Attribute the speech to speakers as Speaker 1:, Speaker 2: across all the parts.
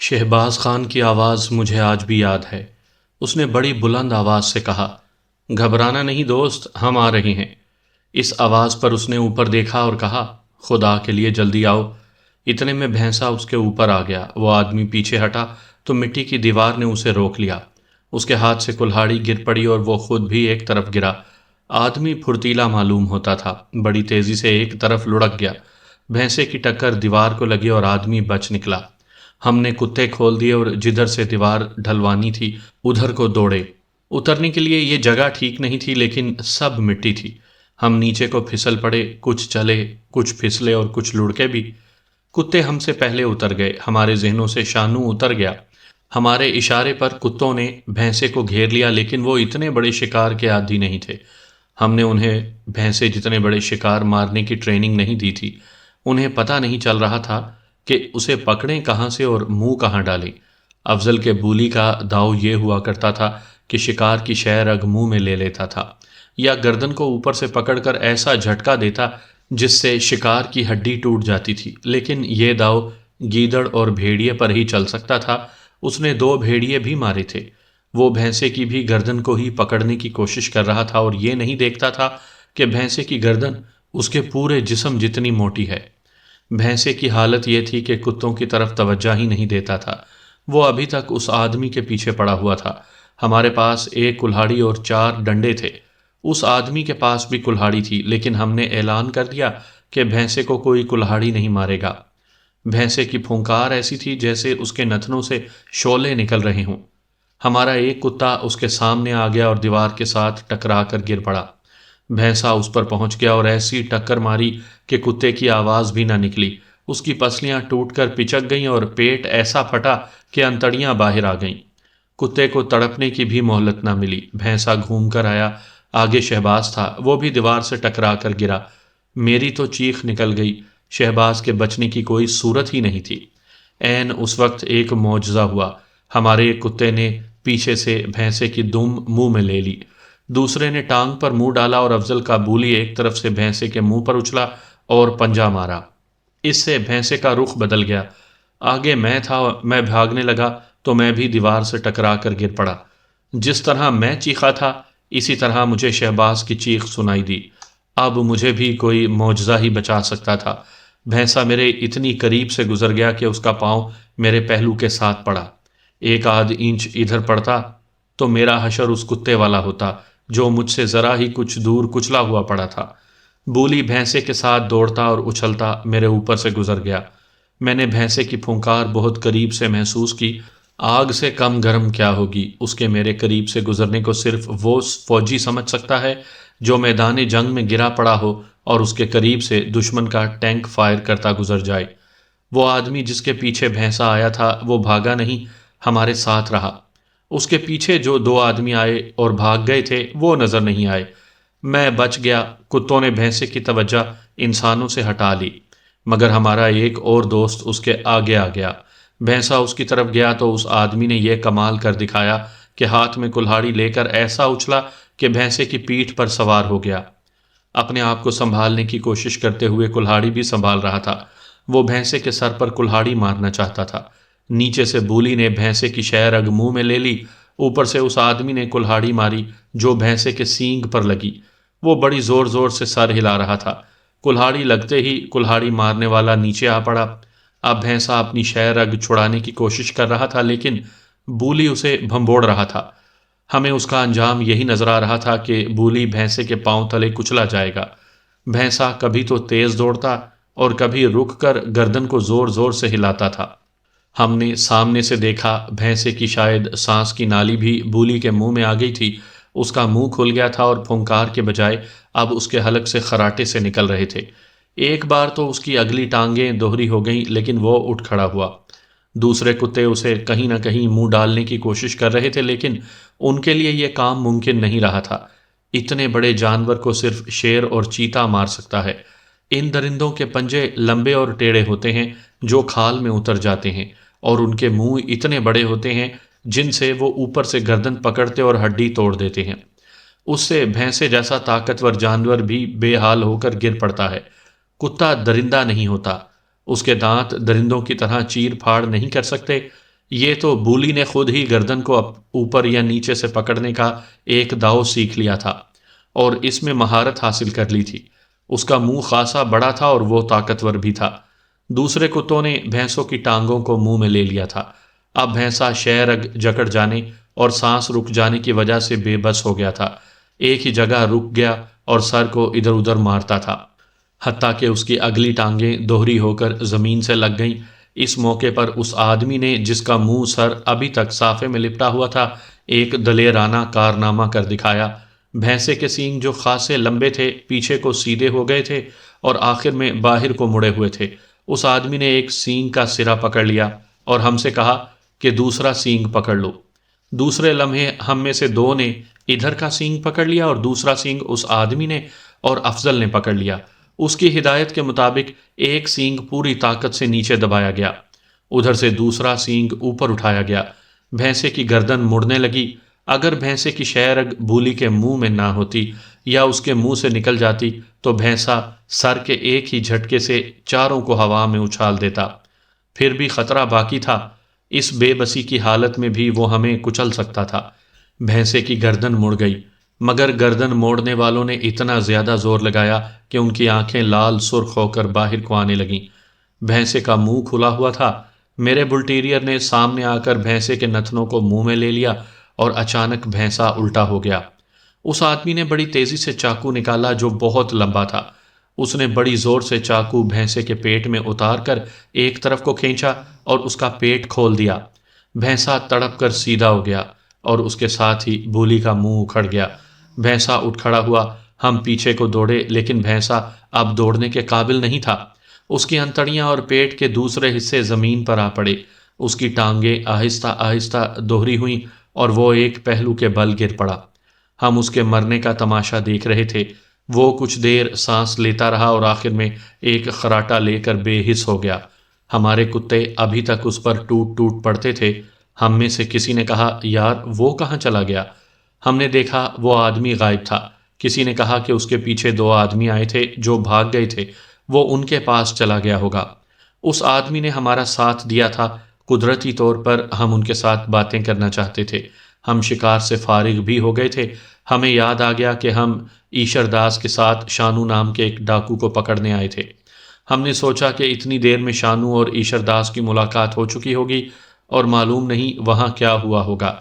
Speaker 1: شہباز خان کی آواز مجھے آج بھی یاد ہے۔ اس نے بڑی بلند آواز سے کہا، گھبرانا نہیں دوست، ہم آ رہے ہیں۔ اس آواز پر اس نے اوپر دیکھا اور کہا، خدا کے لیے جلدی آؤ۔ اتنے میں بھینسا اس کے اوپر آ گیا۔ وہ آدمی پیچھے ہٹا تو مٹی کی دیوار نے اسے روک لیا۔ اس کے ہاتھ سے کلہاڑی گر پڑی اور وہ خود بھی ایک طرف گرا۔ آدمی پھرتیلا معلوم ہوتا تھا، بڑی تیزی سے ایک طرف لڑک گیا۔ بھینسے کی ٹکر دیوار کو لگی اور آدمی بچ نکلا۔ ہم نے کتے کھول دیے اور جدھر سے دیوار ڈھلوانی تھی ادھر کو دوڑے۔ اترنے کے لیے یہ جگہ ٹھیک نہیں تھی، لیکن سب مٹی تھی۔ ہم نیچے کو پھسل پڑے، کچھ چلے، کچھ پھسلے اور کچھ لڑکے بھی۔ کتے ہم سے پہلے اتر گئے، ہمارے ذہنوں سے شانو اتر گیا۔ ہمارے اشارے پر کتوں نے بھینسے کو گھیر لیا، لیکن وہ اتنے بڑے شکار کے عادی نہیں تھے۔ ہم نے انہیں بھینسے جتنے بڑے شکار مارنے کی ٹریننگ نہیں دی تھی۔ انہیں پتہ نہیں چل رہا تھا کہ اسے پکڑیں کہاں سے اور منہ کہاں ڈالیں۔ افضل کے بولی کا داؤ یہ ہوا کرتا تھا کہ شکار کی شہ رگ منہ میں لے لیتا تھا یا گردن کو اوپر سے پکڑ کر ایسا جھٹکا دیتا جس سے شکار کی ہڈی ٹوٹ جاتی تھی، لیکن یہ داؤ گیدڑ اور بھیڑیے پر ہی چل سکتا تھا۔ اس نے 2 بھیڑیے بھی مارے تھے۔ وہ بھینسے کی بھی گردن کو ہی پکڑنے کی کوشش کر رہا تھا اور یہ نہیں دیکھتا تھا کہ بھینسے کی گردن اس کے پورے جسم جتنی موٹی ہے۔ بھینسے کی حالت یہ تھی کہ کتوں کی طرف توجہ ہی نہیں دیتا تھا۔ وہ ابھی تک اس آدمی کے پیچھے پڑا ہوا تھا۔ ہمارے پاس 1 کلہاڑی اور 4 ڈنڈے تھے۔ اس آدمی کے پاس بھی کلہاڑی تھی، لیکن ہم نے اعلان کر دیا کہ بھینسے کو کوئی کلہاڑی نہیں مارے گا۔ بھینسے کی پھونکار ایسی تھی جیسے اس کے نتنوں سے شعلے نکل رہے ہوں۔ ہمارا ایک کتا اس کے سامنے آ گیا اور دیوار کے ساتھ ٹکرا کر گر پڑا۔ بھینسا اس پر پہنچ گیا اور ایسی ٹکر ماری کہ کتے کی آواز بھی نہ نکلی۔ اس کی پسلیاں ٹوٹ کر پچک گئیں اور پیٹ ایسا پھٹا کہ انتڑیاں باہر آ گئیں۔ کتے کو تڑپنے کی بھی مہلت نہ ملی۔ بھینسا گھوم کر آیا، آگے شہباز تھا، وہ بھی دیوار سے ٹکرا کر گرا۔ میری تو چیخ نکل گئی۔ شہباز کے بچنے کی کوئی صورت ہی نہیں تھی۔ عین اس وقت ایک معجزہ ہوا۔ ہمارے ایک کتے نے پیچھے سے بھینسے کی دم منہ میں لے لی، دوسرے نے ٹانگ پر منہ ڈالا اور افضل کا بولی ایک طرف سے بھینسے کے منہ پر اچھلا اور پنجہ مارا۔ اس سے بھینسے کا رخ بدل گیا۔ آگے میں تھا، میں بھاگنے لگا تو میں بھی دیوار سے ٹکرا کر گر پڑا۔ جس طرح میں چیخا تھا اسی طرح مجھے شہباز کی چیخ سنائی دی۔ اب مجھے بھی کوئی معجزہ ہی بچا سکتا تھا۔ بھینسا میرے اتنی قریب سے گزر گیا کہ اس کا پاؤں میرے پہلو کے ساتھ پڑا۔ 1 آدھ انچ ادھر پڑتا تو میرا حشر اس کتے والا ہوتا جو مجھ سے ذرا ہی کچھ دور کچلا ہوا پڑا تھا۔ بولی بھینسے کے ساتھ دوڑتا اور اچھلتا میرے اوپر سے گزر گیا۔ میں نے بھینسے کی پھونکار بہت قریب سے محسوس کی۔ آگ سے کم گرم کیا ہوگی اس کے میرے قریب سے گزرنے کو صرف وہ فوجی سمجھ سکتا ہے جو میدان جنگ میں گرا پڑا ہو اور اس کے قریب سے دشمن کا ٹینک فائر کرتا گزر جائے۔ وہ آدمی جس کے پیچھے بھینسا آیا تھا وہ بھاگا نہیں، ہمارے ساتھ رہا۔ اس کے پیچھے جو 2 آدمی آئے اور بھاگ گئے تھے وہ نظر نہیں آئے۔ میں بچ گیا۔ کتوں نے بھینسے کی توجہ انسانوں سے ہٹا لی، مگر ہمارا ایک اور دوست اس کے آگے آ گیا۔ بھینسا اس کی طرف گیا تو اس آدمی نے یہ کمال کر دکھایا کہ ہاتھ میں کلہاڑی لے کر ایسا اچھلا کہ بھینسے کی پیٹھ پر سوار ہو گیا۔ اپنے آپ کو سنبھالنے کی کوشش کرتے ہوئے کلہاڑی بھی سنبھال رہا تھا۔ وہ بھینسے کے سر پر کلہاڑی مارنا چاہتا تھا۔ نیچے سے بولی نے بھینسے کی شہ رگ منہ میں لے لی، اوپر سے اس آدمی نے کلہاڑی ماری جو بھینسے کے سینگ پر لگی۔ وہ بڑی زور زور سے سر ہلا رہا تھا۔ کلہاڑی لگتے ہی کلہاڑی مارنے والا نیچے آ پڑا۔ اب بھینسا اپنی شہ رگ چھڑانے کی کوشش کر رہا تھا، لیکن بولی اسے بھنبوڑ رہا تھا۔ ہمیں اس کا انجام یہی نظر آ رہا تھا کہ بولی بھینسے کے پاؤں تلے کچلا جائے گا۔ بھینسا کبھی تو تیز دوڑتا اور کبھی رک کر گردن کو زور زور سے ہلاتا تھا۔ ہم نے سامنے سے دیکھا بھینسے کی شاید سانس کی نالی بھی بولی کے منہ میں آ گئی تھی۔ اس کا منہ کھل گیا تھا اور پھونکار کے بجائے اب اس کے حلق سے خراٹے سے نکل رہے تھے۔ ایک بار تو اس کی اگلی ٹانگیں دوہری ہو گئیں، لیکن وہ اٹھ کھڑا ہوا۔ دوسرے کتے اسے کہیں نہ کہیں منہ ڈالنے کی کوشش کر رہے تھے، لیکن ان کے لیے یہ کام ممکن نہیں رہا تھا۔ اتنے بڑے جانور کو صرف شیر اور چیتا مار سکتا ہے۔ ان درندوں کے پنجے لمبے اور ٹیڑھے ہوتے ہیں جو کھال میں اتر جاتے ہیں، اور ان کے منہ اتنے بڑے ہوتے ہیں جن سے وہ اوپر سے گردن پکڑتے اور ہڈی توڑ دیتے ہیں۔ اس سے بھینسے جیسا طاقتور جانور بھی بے حال ہو کر گر پڑتا ہے۔ کتا درندہ نہیں ہوتا، اس کے دانت درندوں کی طرح چیر پھاڑ نہیں کر سکتے، یہ تو بولی نے خود ہی گردن کو اوپر یا نیچے سے پکڑنے کا ایک داؤ سیکھ لیا تھا اور اس میں مہارت حاصل کر لی تھی۔ اس کا منہ خاصا بڑا تھا اور وہ طاقتور بھی تھا۔ دوسرے کتوں نے بھینسوں کی ٹانگوں کو منہ میں لے لیا تھا۔ اب بھینسا شہرگ جکڑ جانے اور سانس رک جانے کی وجہ سے بے بس ہو گیا تھا۔ ایک ہی جگہ رک گیا اور سر کو ادھر ادھر مارتا تھا، حتیٰ کہ اس کی اگلی ٹانگیں دوہری ہو کر زمین سے لگ گئیں۔ اس موقع پر اس آدمی نے، جس کا منہ سر ابھی تک صافے میں لپٹا ہوا تھا، ایک دلیرانہ کارنامہ کر دکھایا۔ بھینسے کے سینگ جو خاصے لمبے تھے پیچھے کو سیدھے ہو گئے تھے اور آخر میں باہر کو مڑے ہوئے تھے۔ اس آدمی نے ایک سینگ کا سرا پکڑ لیا اور ہم سے کہا کہ دوسرا سینگ پکڑ لو۔ دوسرے لمحے ہم میں سے دو نے ادھر کا سینگ پکڑ لیا اور دوسرا سینگ اس آدمی نے اور افضل نے پکڑ لیا۔ اس کی ہدایت کے مطابق ایک سینگ پوری طاقت سے نیچے دبایا گیا، ادھر سے دوسرا سینگ اوپر اٹھایا گیا۔ بھینسے کی گردن مڑنے لگی۔ اگر بھینسے کی شہرگ بولی کے منہ میں نہ ہوتی یا اس کے منہ سے نکل جاتی تو بھینسا سر کے ایک ہی جھٹکے سے چاروں کو ہوا میں اچھال دیتا۔ پھر بھی خطرہ باقی تھا، اس بے بسی کی حالت میں بھی وہ ہمیں کچل سکتا تھا۔ بھینسے کی گردن مڑ گئی، مگر گردن موڑنے والوں نے اتنا زیادہ زور لگایا کہ ان کی آنکھیں لال سرخ ہو کر باہر کو آنے لگیں۔ بھینسے کا منہ کھلا ہوا تھا۔ میرے بلٹیریئر نے سامنے آ کر بھینسے کے نتنوں کو منہ میں لے لیا اور اچانک بھینسا الٹا ہو گیا۔ اس آدمی نے بڑی تیزی سے چاقو نکالا جو بہت لمبا تھا۔ اس نے بڑی زور سے چاقو بھینسے کے پیٹ میں اتار کر ایک طرف کو کھینچا اور اس کا پیٹ کھول دیا۔ بھینسا تڑپ کر سیدھا ہو گیا اور اس کے ساتھ ہی بولی کا منہ اکھڑ گیا۔ بھینسا اٹھ کھڑا ہوا۔ ہم پیچھے کو دوڑے لیکن بھینسا اب دوڑنے کے قابل نہیں تھا۔ اس کی انتڑیاں اور پیٹ کے دوسرے حصے زمین پر آ پڑے۔ اس کی ٹانگیں آہستہ آہستہ دوہری ہوئیں اور وہ ایک پہلو کے بل گر پڑا۔ ہم اس کے مرنے کا تماشا دیکھ رہے تھے۔ وہ کچھ دیر سانس لیتا رہا اور آخر میں ایک خراٹا لے کر بے حس ہو گیا۔ ہمارے کتے ابھی تک اس پر ٹوٹ ٹوٹ پڑتے تھے۔ ہم میں سے کسی نے کہا، یار وہ کہاں چلا گیا؟ ہم نے دیکھا وہ آدمی غائب تھا۔ کسی نے کہا کہ اس کے پیچھے دو آدمی آئے تھے جو بھاگ گئے تھے، وہ ان کے پاس چلا گیا ہوگا۔ اس آدمی نے ہمارا ساتھ دیا تھا۔ قدرتی طور پر ہم ان کے ساتھ باتیں کرنا چاہتے تھے۔ ہم شکار سے فارغ بھی ہو گئے تھے۔ ہمیں یاد آ گیا کہ ہم ایشر داس کے ساتھ شانو نام کے ایک ڈاکو کو پکڑنے آئے تھے۔ ہم نے سوچا کہ اتنی دیر میں شانو اور ایشر داس کی ملاقات ہو چکی ہوگی اور معلوم نہیں وہاں کیا ہوا ہوگا۔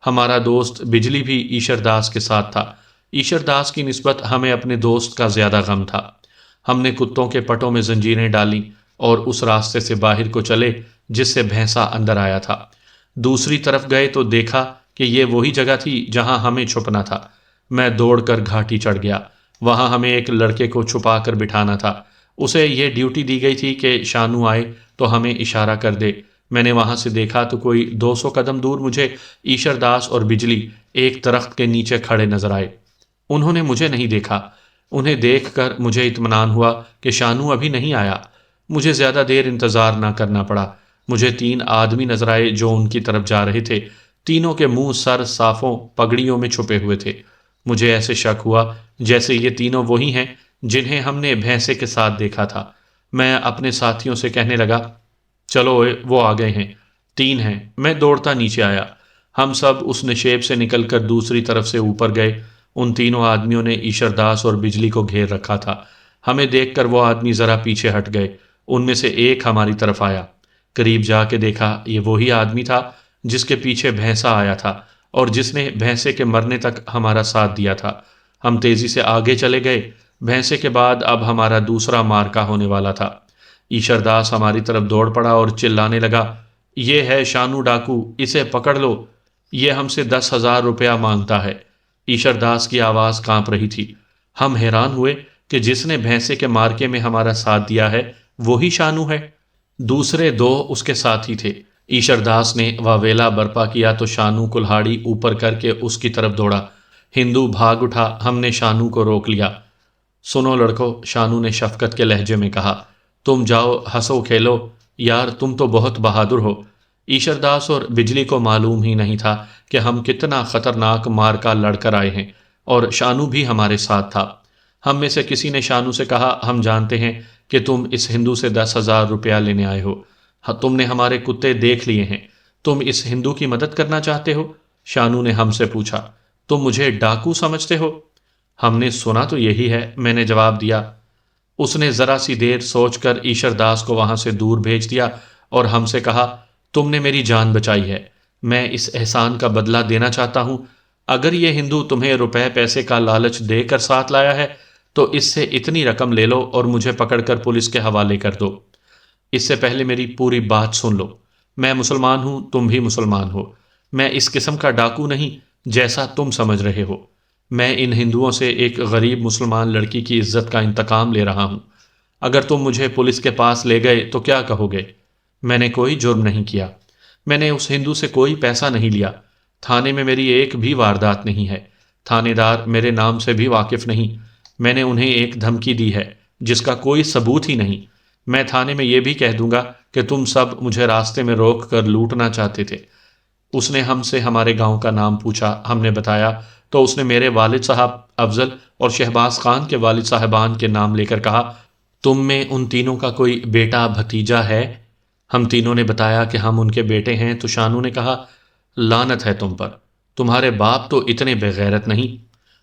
Speaker 1: ہمارا دوست بجلی بھی ایشر داس کے ساتھ تھا۔ ایشر داس کی نسبت ہمیں اپنے دوست کا زیادہ غم تھا۔ ہم نے کتوں کے پٹوں میں زنجیریں ڈالیں اور اس راستے سے باہر کو چلے جس سے بھینسا اندر آیا تھا۔ دوسری طرف گئے تو دیکھا کہ یہ وہی جگہ تھی جہاں ہمیں چھپنا تھا۔ میں دوڑ کر گھاٹی چڑھ گیا۔ وہاں ہمیں ایک لڑکے کو چھپا کر بٹھانا تھا۔ اسے یہ ڈیوٹی دی گئی تھی کہ شانو آئے تو ہمیں اشارہ کر دے۔ میں نے وہاں سے دیکھا تو کوئی 200 قدم دور مجھے ایشر داس اور بجلی ایک درخت کے نیچے کھڑے نظر آئے۔ انہوں نے مجھے نہیں دیکھا۔ انہیں دیکھ کر مجھے اطمینان ہوا کہ شانو ابھی نہیں آیا۔ مجھے زیادہ دیر انتظار نہ کرنا پڑا۔ مجھے 3 آدمی نظر آئے جو ان کی طرف جا رہے تھے۔ تینوں کے منہ سر صافوں پگڑیوں میں چھپے ہوئے تھے۔ مجھے ایسے شک ہوا جیسے یہ تینوں وہی ہیں جنہیں ہم نے بھینسے کے ساتھ دیکھا تھا۔ میں اپنے ساتھیوں سے کہنے لگا، چلو وہ آ گئے ہیں، 3 ہیں۔ میں دوڑتا نیچے آیا۔ ہم سب اس نشیب سے نکل کر دوسری طرف سے اوپر گئے۔ ان تینوں آدمیوں نے ایشر داس اور بجلی کو گھیر رکھا تھا۔ ہمیں دیکھ کر وہ آدمی ذرا پیچھے ہٹ گئے۔ ان میں سے ایک ہماری طرف آیا۔ قریب جا کے دیکھا یہ وہی آدمی تھا جس کے پیچھے بھینسا آیا تھا اور جس نے بھینسے کے مرنے تک ہمارا ساتھ دیا تھا۔ ہم تیزی سے آگے چلے گئے۔ بھینسے کے بعد اب ہمارا دوسرا مارکا ہونے والا تھا۔ ایشر داس ہماری طرف دوڑ پڑا اور چلانے لگا، یہ ہے شانو ڈاکو، اسے پکڑ لو، یہ ہم سے 10,000 روپیہ مانگتا ہے۔ ایشر داس کی آواز کانپ رہی تھی۔ ہم حیران ہوئے کہ جس نے بھینسے کے مارکے میں ہمارا ساتھ دیا ہے وہی شانو ہے۔ دوسرے 2 اس کے ساتھی تھے۔ ایشر داس نے واویلا برپا کیا تو شانو کلہاڑی اوپر کر کے اس کی طرف دوڑا۔ ہندو بھاگ اٹھا۔ ہم نے شانو کو روک لیا۔ سنو لڑکو، شانو نے شفقت کے لہجے میں کہا، تم جاؤ ہنسو کھیلو، یار تم تو بہت بہادر ہو۔ ایشر داس اور بجلی کو معلوم ہی نہیں تھا کہ ہم کتنا خطرناک مارکا لڑ کر آئے ہیں، اور شانو بھی ہمارے ساتھ تھا۔ ہم میں سے کسی نے شانو سے کہا، ہم جانتے ہیں کہ تم اس ہندو سے 10,000 روپیہ لینے آئے ہو۔ تم نے ہمارے کتے دیکھ لیے ہیں۔ تم اس ہندو کی مدد کرنا چاہتے ہو؟ شانو نے ہم سے پوچھا۔ تم مجھے ڈاکو سمجھتے ہو؟ ہم نے سنا تو یہی ہے، میں نے جواب دیا۔ اس نے ذرا سی دیر سوچ کر ایشر داس کو وہاں سے دور بھیج دیا اور ہم سے کہا، تم نے میری جان بچائی ہے، میں اس احسان کا بدلہ دینا چاہتا ہوں۔ اگر یہ ہندو تمہیں روپے پیسے کا لالچ دے کر ساتھ لایا ہے تو اس سے اتنی رقم لے لو اور مجھے پکڑ کر پولیس کے حوالے کر دو۔ اس سے پہلے میری پوری بات سن لو۔ میں مسلمان ہوں، تم بھی مسلمان ہو۔ میں اس قسم کا ڈاکو نہیں جیسا تم سمجھ رہے ہو۔ میں ان ہندوؤں سے ایک غریب مسلمان لڑکی کی عزت کا انتقام لے رہا ہوں۔ اگر تم مجھے پولیس کے پاس لے گئے تو کیا کہو گے؟ میں نے کوئی جرم نہیں کیا، میں نے اس ہندو سے کوئی پیسہ نہیں لیا، تھانے میں میری ایک بھی واردات نہیں ہے، تھانے دار میرے نام سے بھی واقف نہیں، میں نے انہیں ایک دھمکی دی ہے جس کا کوئی ثبوت ہی نہیں۔ میں تھانے میں یہ بھی کہہ دوں گا کہ تم سب مجھے راستے میں روک کر لوٹنا چاہتے تھے۔ اس نے ہم سے ہمارے گاؤں کا نام پوچھا، ہم نے بتایا تو اس نے میرے والد صاحب افضل اور شہباز خان کے والد صاحبان کے نام لے کر کہا، تم میں ان تینوں کا کوئی بیٹا بھتیجا ہے؟ ہم تینوں نے بتایا کہ ہم ان کے بیٹے ہیں تو شانو نے کہا، لعنت ہے تم پر، تمہارے باپ تو اتنے بے غیرت نہیں۔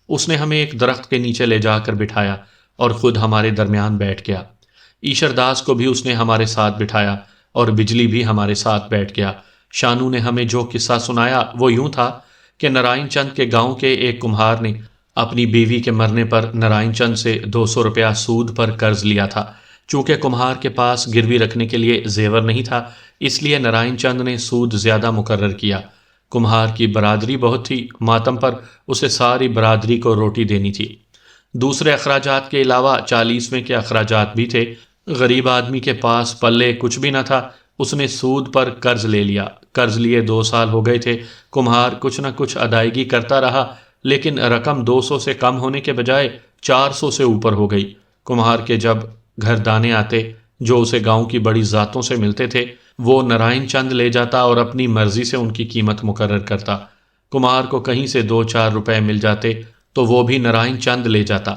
Speaker 1: اس نے ہمیں ایک درخت کے نیچے لے جا کر بٹھایا اور خود ہمارے درمیان بیٹھ گیا۔ ایشر داس کو بھی اس نے ہمارے ساتھ بٹھایا اور بجلی بھی ہمارے ساتھ بیٹھ گیا۔ شانو نے ہمیں جو قصہ سنایا وہ یوں تھا کہ نارائن چند کے گاؤں کے ایک کمہار نے اپنی بیوی کے مرنے پر نارائن چند سے 200 روپیہ سود پر قرض لیا تھا۔ چونکہ کمہار کے پاس گروی رکھنے کے لیے زیور نہیں تھا، اس لیے نارائن چند نے سود زیادہ مقرر کیا۔ کمہار کی برادری بہت تھی، ماتم پر اسے ساری برادری کو روٹی دینی تھی۔ دوسرے اخراجات کے علاوہ 40ویں کے اخراجات بھی تھے۔ غریب آدمی کے پاس پلے کچھ بھی نہ تھا، اس نے سود پر قرض لے لیا۔ قرض لیے 2 سال ہو گئے تھے، کمہار کچھ نہ کچھ ادائیگی کرتا رہا، لیکن رقم 200 سے کم ہونے کے بجائے 400 سے اوپر ہو گئی۔ کمہار کے جب گھر دانے آتے جو اسے گاؤں کی بڑی ذاتوں سے ملتے تھے، وہ نارائن چند لے جاتا اور اپنی مرضی سے ان کی قیمت مقرر کرتا۔ کمہار کو کہیں سے 2-4 روپے مل جاتے تو وہ بھی نارائن چند لے جاتا۔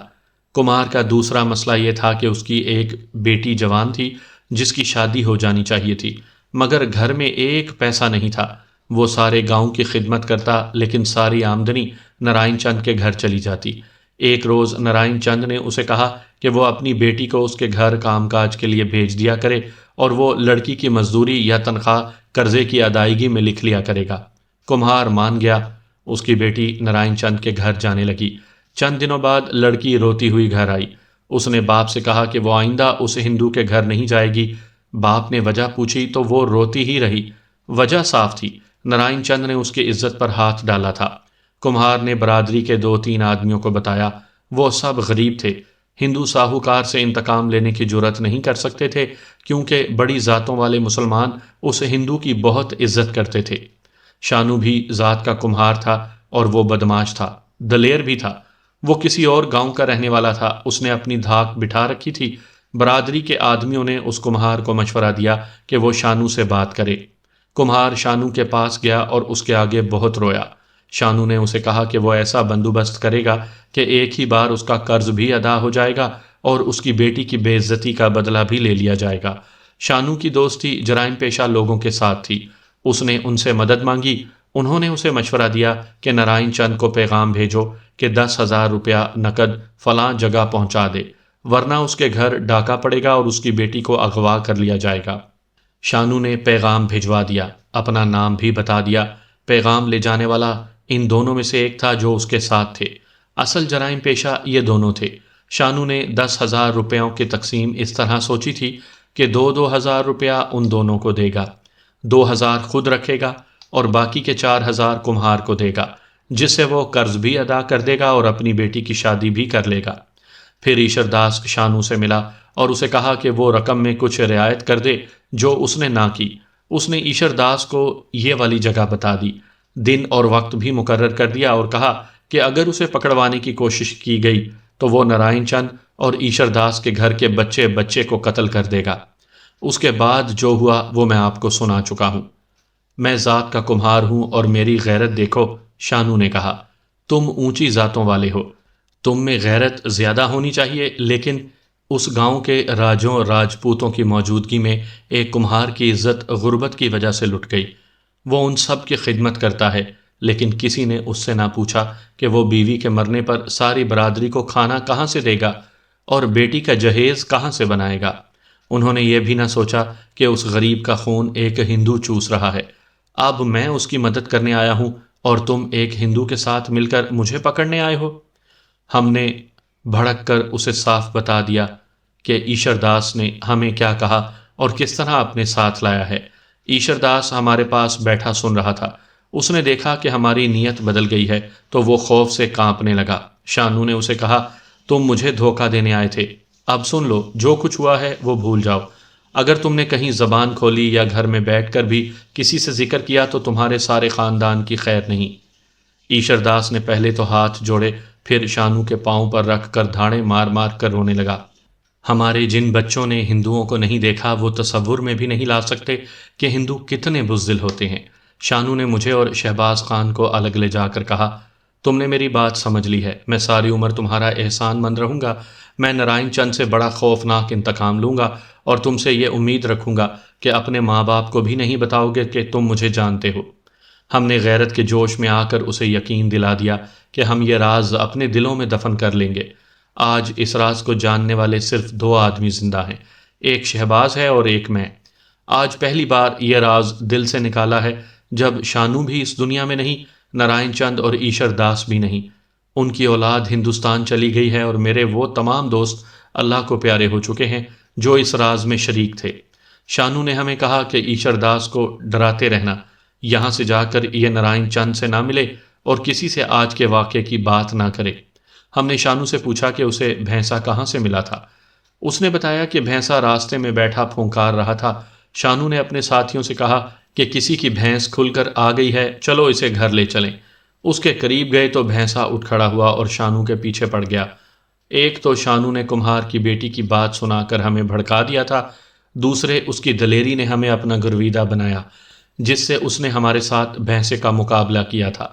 Speaker 1: کمہار کا دوسرا مسئلہ یہ تھا کہ اس کی ایک بیٹی جوان تھی جس کی شادی ہو جانی چاہیے تھی، مگر گھر میں ایک پیسہ نہیں تھا۔ وہ سارے گاؤں کی خدمت کرتا لیکن ساری آمدنی نارائن چند کے گھر چلی جاتی۔ ایک روز نارائن چند نے اسے کہا کہ وہ اپنی بیٹی کو اس کے گھر کام کاج کے لیے بھیج دیا کرے اور وہ لڑکی کی مزدوری یا تنخواہ قرضے کی ادائیگی میں لکھ لیا کرے گا۔ کمہار مان گیا۔ اس کی بیٹی نارائن چند کے گھر جانے لگی۔ چند دنوں بعد لڑکی روتی ہوئی گھر آئی۔ اس نے باپ سے کہا کہ وہ آئندہ اس ہندو کے گھر نہیں جائے گی۔ باپ نے وجہ پوچھی تو وہ روتی ہی رہی۔ وجہ صاف تھی، نارائن چند نے اس کی عزت پر ہاتھ ڈالا تھا۔ کمہار نے برادری کے 2-3 آدمیوں کو بتایا، وہ سب غریب تھے، ہندو ساہوکار سے انتقام لینے کی جرات نہیں کر سکتے تھے کیونکہ بڑی ذاتوں والے مسلمان اس ہندو کی بہت عزت کرتے تھے۔ شانو بھی ذات کا کمہار تھا اور وہ بدماش تھا، دلیر بھی تھا۔ وہ کسی اور گاؤں کا رہنے والا تھا، اس نے اپنی دھاک بٹھا رکھی تھی۔ برادری کے آدمیوں نے اس کمہار کو مشورہ دیا کہ وہ شانو سے بات کرے۔ کمہار شانو کے پاس گیا اور اس کے آگے بہت رویا۔ شانو نے اسے کہا کہ وہ ایسا بندوبست کرے گا کہ ایک ہی بار اس کا قرض بھی ادا ہو جائے گا اور اس کی بیٹی کی بے عزتی کا بدلہ بھی لے لیا جائے گا۔ شانو کی دوستی جرائم پیشہ لوگوں کے ساتھ تھی، اس نے ان سے مدد مانگی۔ انہوں نے اسے مشورہ دیا کہ نارائن چند کو پیغام بھیجو کہ 10,000 روپیہ نقد فلاں جگہ پہنچا دے، ورنہ اس کے گھر ڈاکہ پڑے گا اور اس کی بیٹی کو اغوا کر لیا جائے گا۔ شانو نے پیغام بھجوا دیا، اپنا نام بھی بتا دیا۔ پیغام لے جانے والا ان دونوں میں سے ایک تھا جو اس کے ساتھ تھے۔ اصل جرائم پیشہ یہ دونوں تھے۔ شانو نے 10,000 روپیوں کی تقسیم اس طرح سوچی تھی کہ 2,000 روپیہ ان دونوں کو دے گا، 2,000 خود رکھے گا اور باقی کے 4,000 کمہار کو دے گا، جس سے وہ قرض بھی ادا کر دے گا اور اپنی بیٹی کی شادی بھی کر لے گا۔ پھر ایشر داس شانو سے ملا اور اسے کہا کہ وہ رقم میں کچھ رعایت کر دے جو اس نے نہ کی۔ اس نے ایشر داس کو یہ والی جگہ بتا دی، دن اور وقت بھی مقرر کر دیا اور کہا کہ اگر اسے پکڑوانے کی کوشش کی گئی تو وہ نارائن چند اور ایشر داس کے گھر کے بچے بچے کو قتل کر دے گا۔ اس کے بعد جو ہوا وہ میں آپ کو سنا چکا ہوں۔ میں ذات کا کمہار ہوں اور میری غیرت دیکھو، شانو نے کہا۔ تم اونچی ذاتوں والے ہو، تم میں غیرت زیادہ ہونی چاہیے، لیکن اس گاؤں کے راجوں راجپوتوں کی موجودگی میں ایک کمہار کی عزت غربت کی وجہ سے لٹ گئی۔ وہ ان سب کی خدمت کرتا ہے، لیکن کسی نے اس سے نہ پوچھا کہ وہ بیوی کے مرنے پر ساری برادری کو کھانا کہاں سے دے گا اور بیٹی کا جہیز کہاں سے بنائے گا۔ انہوں نے یہ بھی نہ سوچا کہ اس غریب کا خون ایک ہندو چوس رہا ہے۔ اب میں اس کی مدد کرنے آیا ہوں اور تم ایک ہندو کے ساتھ مل کر مجھے پکڑنے آئے ہو۔ ہم نے بھڑک کر اسے صاف بتا دیا کہ ایشر داس نے ہمیں کیا کہا اور کس طرح اپنے ساتھ لایا ہے۔ ایشر داس ہمارے پاس بیٹھا سن رہا تھا۔ اس نے دیکھا کہ ہماری نیت بدل گئی ہے تو وہ خوف سے کانپنے لگا۔ شانو نے اسے کہا، تم مجھے دھوکہ دینے آئے تھے، اب سن لو، جو کچھ ہوا ہے وہ بھول جاؤ۔ اگر تم نے کہیں زبان کھولی یا گھر میں بیٹھ کر بھی کسی سے ذکر کیا تو تمہارے سارے خاندان کی خیر نہیں۔ ایشر داس نے پہلے تو ہاتھ جوڑے، پھر شانو کے پاؤں پر رکھ کر دھاڑے مار مار کر رونے لگا۔ ہمارے جن بچوں نے ہندوؤں کو نہیں دیکھا وہ تصور میں بھی نہیں لا سکتے کہ ہندو کتنے بزدل ہوتے ہیں۔ شانو نے مجھے اور شہباز خان کو الگ لے جا کر کہا، تم نے میری بات سمجھ لی ہے، میں ساری عمر تمہارا احسان مند رہوں گا۔ میں نارائن چند سے بڑا خوفناک انتقام لوں گا اور تم سے یہ امید رکھوں گا کہ اپنے ماں باپ کو بھی نہیں بتاؤ گے کہ تم مجھے جانتے ہو۔ ہم نے غیرت کے جوش میں آ کر اسے یقین دلا دیا کہ ہم یہ راز اپنے دلوں میں دفن کر لیں گے۔ آج اس راز کو جاننے والے صرف 2 آدمی زندہ ہیں، ایک شہباز ہے اور ایک میں۔ آج پہلی بار یہ راز دل سے نکالا ہے جب شانو بھی اس دنیا میں نہیں، نارائن چند اور ایشر داس بھی نہیں۔ ان کی اولاد ہندوستان چلی گئی ہے اور میرے وہ تمام دوست اللہ کو پیارے ہو چکے ہیں جو اس راز میں شریک تھے۔ شانو نے ہمیں کہا کہ ایشر داس کو ڈراتے رہنا، یہاں سے جا کر یہ نارائن چند سے نہ ملے اور کسی سے آج کے واقعے کی بات نہ کرے۔ ہم نے شانو سے پوچھا کہ اسے بھینسا کہاں سے ملا تھا۔ اس نے بتایا کہ بھینسا راستے میں بیٹھا پھونکار رہا تھا۔ شانو نے اپنے ساتھیوں سے کہا کہ کسی کی بھینس کھل کر آ گئی ہے، چلو اسے گھر لے چلیں۔ اس کے قریب گئے تو بھینسا اٹھ کھڑا ہوا اور شانو کے پیچھے پڑ گیا۔ ایک تو شانو نے کمہار کی بیٹی کی بات سنا کر ہمیں بھڑکا دیا تھا، دوسرے اس کی دلیری نے ہمیں اپنا گرویدہ بنایا جس سے اس نے ہمارے ساتھ بھینسے کا مقابلہ کیا تھا۔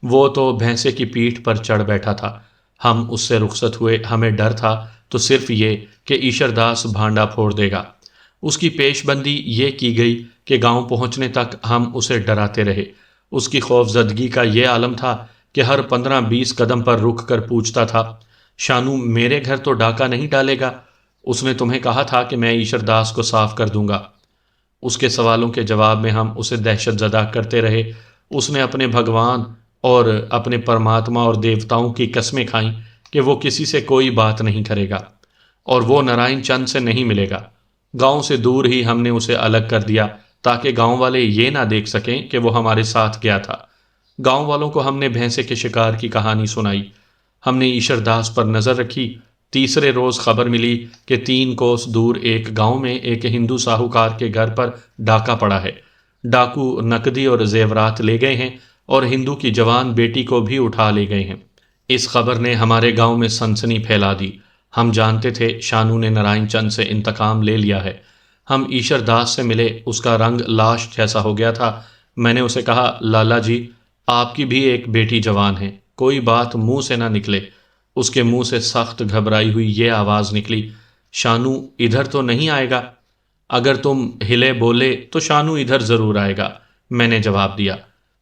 Speaker 1: وہ تو بھینسے کی پیٹھ پر چڑھ بیٹھا تھا۔ ہم اس سے رخصت ہوئے، ہمیں ڈر تھا تو صرف یہ کہ ایشر داس بھانڈا پھوڑ دے گا۔ اس کی پیش بندی یہ کی گئی کہ گاؤں پہنچنے تک ہم اسے ڈراتے رہے۔ اس کی خوف زدگی کا یہ عالم تھا کہ ہر 15-20 قدم پر رک کر پوچھتا تھا، شانو میرے گھر تو ڈاکہ نہیں ڈالے گا؟ اس نے تمہیں کہا تھا کہ میں ایشر داس کو صاف کر دوں گا۔ اس کے سوالوں کے جواب میں ہم اسے دہشت زدہ کرتے رہے۔ اس نے اپنے بھگوان اور اپنے پرماتما اور دیوتاؤں کی قسمیں کھائیں کہ وہ کسی سے کوئی بات نہیں کرے گا اور وہ نارائن چند سے نہیں ملے گا۔ گاؤں سے دور ہی ہم نے اسے الگ کر دیا تاکہ گاؤں والے یہ نہ دیکھ سکیں کہ وہ ہمارے ساتھ گیا تھا۔ گاؤں والوں کو ہم نے بھینسے کے شکار کی کہانی سنائی۔ ہم نے ایشر داس پر نظر رکھی۔ تیسرے روز خبر ملی کہ 3 کوس دور ایک گاؤں میں ایک ہندو ساہوکار کے گھر پر ڈاکہ پڑا ہے۔ ڈاکو نقدی اور زیورات لے گئے ہیں اور ہندو کی جوان بیٹی کو بھی اٹھا لے گئے ہیں۔ اس خبر نے ہمارے گاؤں میں سنسنی پھیلا دی۔ ہم جانتے تھے شانو نے نارائن چند سے انتقام لے لیا ہے۔ ہم ایشر داس سے ملے، اس کا رنگ لاش جیسا ہو گیا تھا۔ میں نے اسے کہا، لالا جی آپ کی بھی ایک بیٹی جوان ہے، کوئی بات منہ سے نہ نکلے۔ اس کے منہ سے سخت گھبرائی ہوئی یہ آواز نکلی، شانو ادھر تو نہیں آئے گا؟ اگر تم ہلے بولے تو شانو ادھر ضرور آئے گا، میں نے جواب دیا۔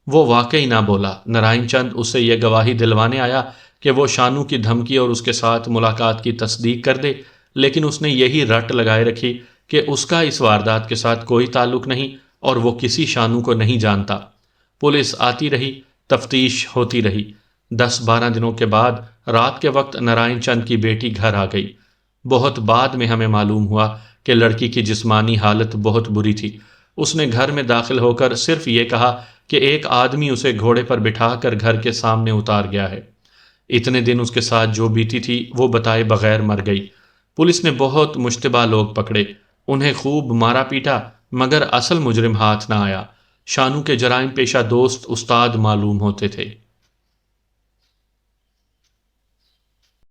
Speaker 1: وہ واقعی نہ بولا۔ نارائن چند اس سے یہ گواہی دلوانے آیا کہ وہ شانو کی دھمکی اور اس کے ساتھ ملاقات کی تصدیق کر دے، لیکن اس نے یہی رٹ لگائے رکھی کہ اس کا اس واردات کے ساتھ کوئی تعلق نہیں اور وہ کسی شانو کو نہیں جانتا۔ پولیس آتی رہی، تفتیش ہوتی رہی۔ 10-12 دنوں کے بعد رات کے وقت نارائن چند کی بیٹی گھر آ گئی۔ بہت بعد میں ہمیں معلوم ہوا کہ لڑکی کی جسمانی حالت بہت بری تھی۔ اس نے گھر میں داخل ہو کر صرف یہ کہا کہ ایک آدمی اسے گھوڑے پر بٹھا کر گھر کے سامنے اتار گیا ہے۔ اتنے دن اس کے ساتھ جو بیتی تھی وہ بتائے بغیر مر گئی۔ پولیس نے بہت مشتبہ لوگ پکڑے، انہیں خوب مارا پیٹا، مگر اصل مجرم ہاتھ نہ آیا۔ شانو کے جرائم پیشہ دوست استاد معلوم ہوتے تھے۔